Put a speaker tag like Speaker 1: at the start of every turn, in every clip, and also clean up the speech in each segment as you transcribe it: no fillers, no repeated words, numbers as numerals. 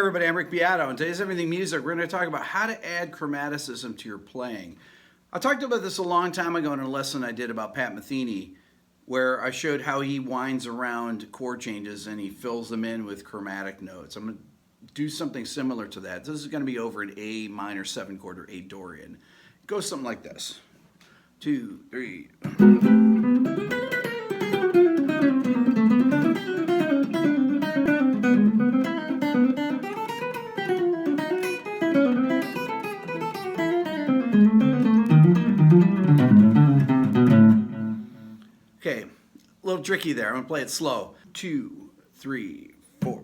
Speaker 1: everybody, I'm Rick Beato, and today's Everything Music, we're going to talk about how to add chromaticism to your playing. I talked about this a long time ago in a lesson I did about Pat Metheny, where I showed how he winds around chord changes and he fills them in with chromatic notes. I'm going to do something similar to that. This is going to be over an A minor 7 chord or A Dorian. It goes something like this. 2, 3. Okay, a little tricky there. I'm going to play it slow. 2, 3, 4.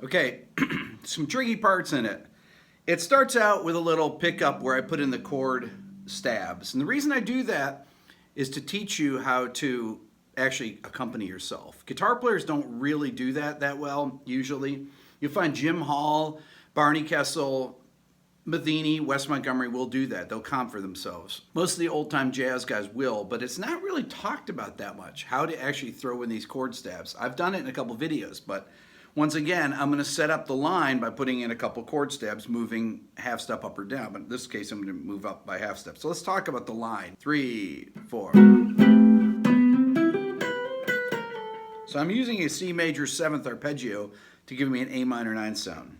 Speaker 1: Okay, some tricky parts in it. It starts out with a little pickup where I put in the chord stabs. And the reason I do that is to teach you how to actually accompany yourself. Guitar players don't really do that well, usually. You'll find Jim Hall, Barney Kessel, Metheny, Wes Montgomery will do that. They'll comp for themselves. Most of the old-time jazz guys will, but it's not really talked about that much, how to actually throw in these chord stabs. I've done it in a couple videos, but once again, I'm going to set up the line by putting in a couple chord stabs, moving half step up or down. But in this case, I'm going to move up by half step. So let's talk about the line. 3, 4. So I'm using a C major 7th arpeggio to give me an A minor 9 sound.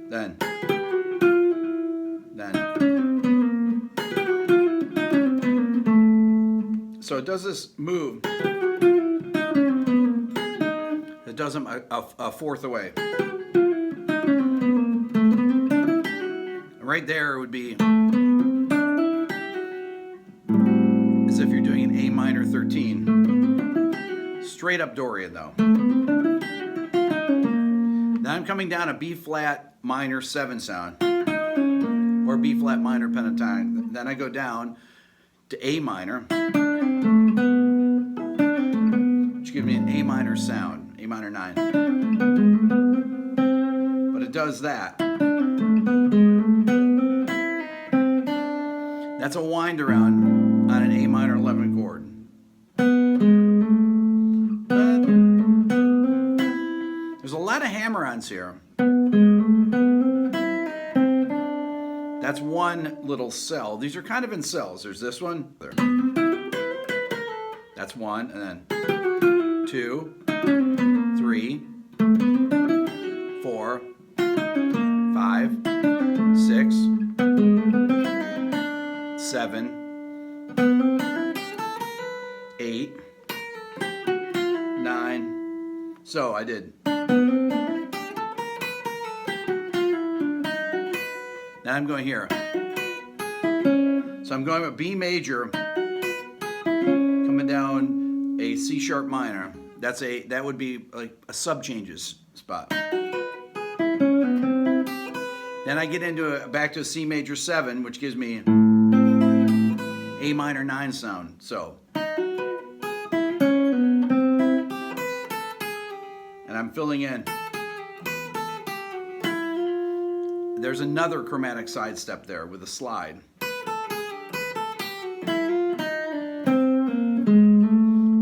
Speaker 1: Then. So it does this move. It does them a fourth away. Right there would be as if you're doing an A minor 13. Straight up Dorian though. Then I'm coming down a B flat minor 7 sound. Or B flat minor pentatonic. Then I go down to A minor, which gives me an A minor sound. A minor 9. But it does that. That's a wind around on an A minor 11 chord. There's a lot of hammer-ons here. That's one little cell. These are kind of in cells. There's this one. There. That's one, and then 2, 3, 4, 5, 6, 7, 8, 9. So I did. Now I'm going here. So I'm going with B major, coming down a C sharp minor. That would be like a sub-changes spot. Then I get into back to a C major 7, which gives me A minor 9 sound. So, and I'm filling in. There's another chromatic side step there with a slide.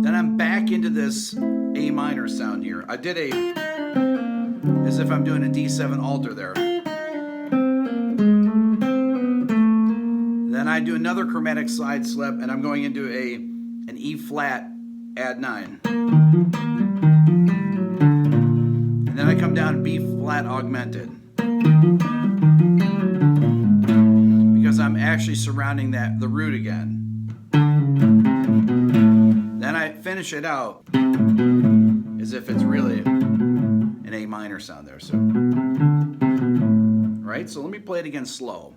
Speaker 1: Then I'm back into this A minor sound here. I did as if I'm doing a D7 alto there. Then I do another chromatic side slip and I'm going into an E flat add 9. And then I come down B flat augmented. Because I'm actually surrounding the root again. Then I finish it out as if it's really an A minor sound there. So, right? So let me play it again slow.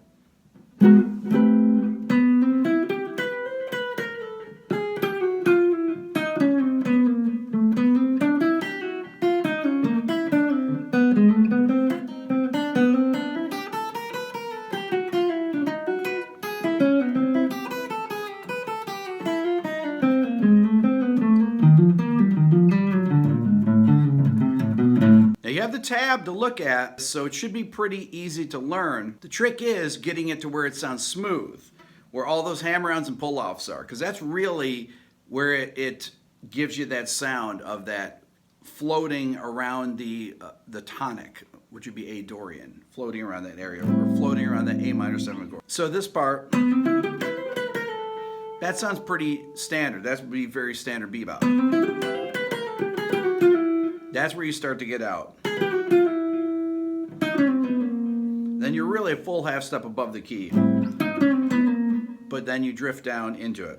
Speaker 1: tab to look at, so it should be pretty easy to learn. The trick is getting it to where it sounds smooth, where all those hammer-ons and pull-offs are, because that's really where it gives you that sound of that floating around the tonic, which would be A Dorian, floating around that area, or floating around the A minor 7 chord. So this part, that sounds pretty standard. That would be very standard bebop. That's where you start to get out. Then you're really a full half step above the key. But then you drift down into it.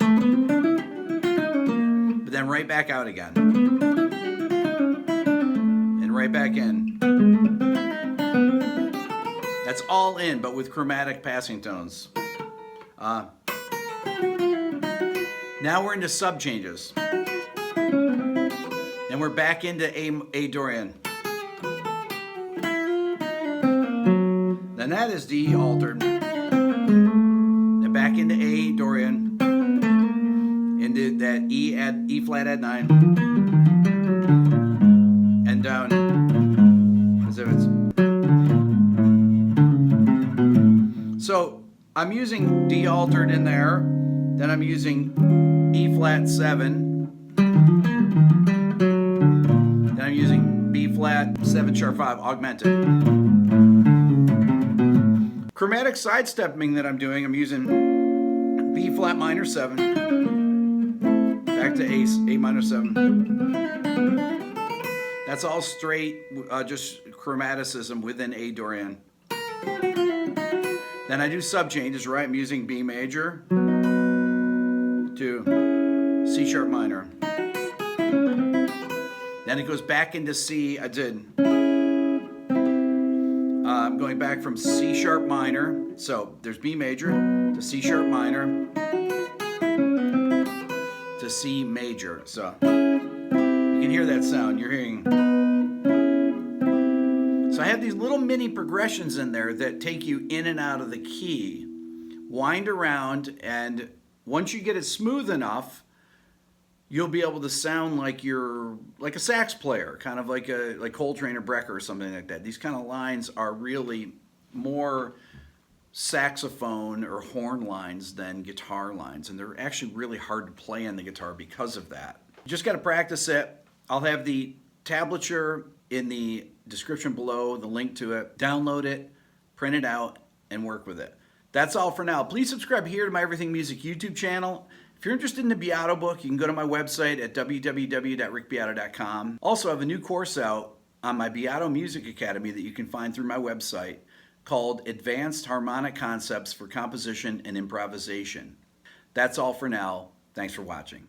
Speaker 1: But then right back out again. And right back in. That's all in, but with chromatic passing tones. Now we're into sub changes. And we're back into A Dorian. Then that is D altered. Then back into A Dorian. Into that E flat add 9. And down. As if it's. So I'm using D altered in there. Then I'm using E flat 7. Then I'm using B flat 7 sharp 5 augmented. Chromatic sidestepping that I'm doing, I'm using B flat minor 7, back to A minor 7. That's all straight, just chromaticism within A Dorian. Then I do sub changes, right? I'm using B major to C sharp minor. Then it goes back into C. I'm going back from C sharp minor. So there's B major to C sharp minor to C major. So you can hear that sound. You're hearing. So I have these little mini progressions in there that take you in and out of the key, wind around, and once you get it smooth enough, you'll be able to sound like you're like a sax player, kind of like Coltrane or Brecker or something like that. These kind of lines are really more saxophone or horn lines than guitar lines, and they're actually really hard to play on the guitar because of that. You just got to practice it. I'll have the tablature in the description below, the link to it. Download it, print it out, and work with it. That's all for now. Please subscribe here to my Everything Music YouTube channel. If you're interested in the Beato book, you can go to my website at www.rickbeato.com. Also, I have a new course out on my Beato Music Academy that you can find through my website called Advanced Harmonic Concepts for Composition and Improvisation. That's all for now. Thanks for watching.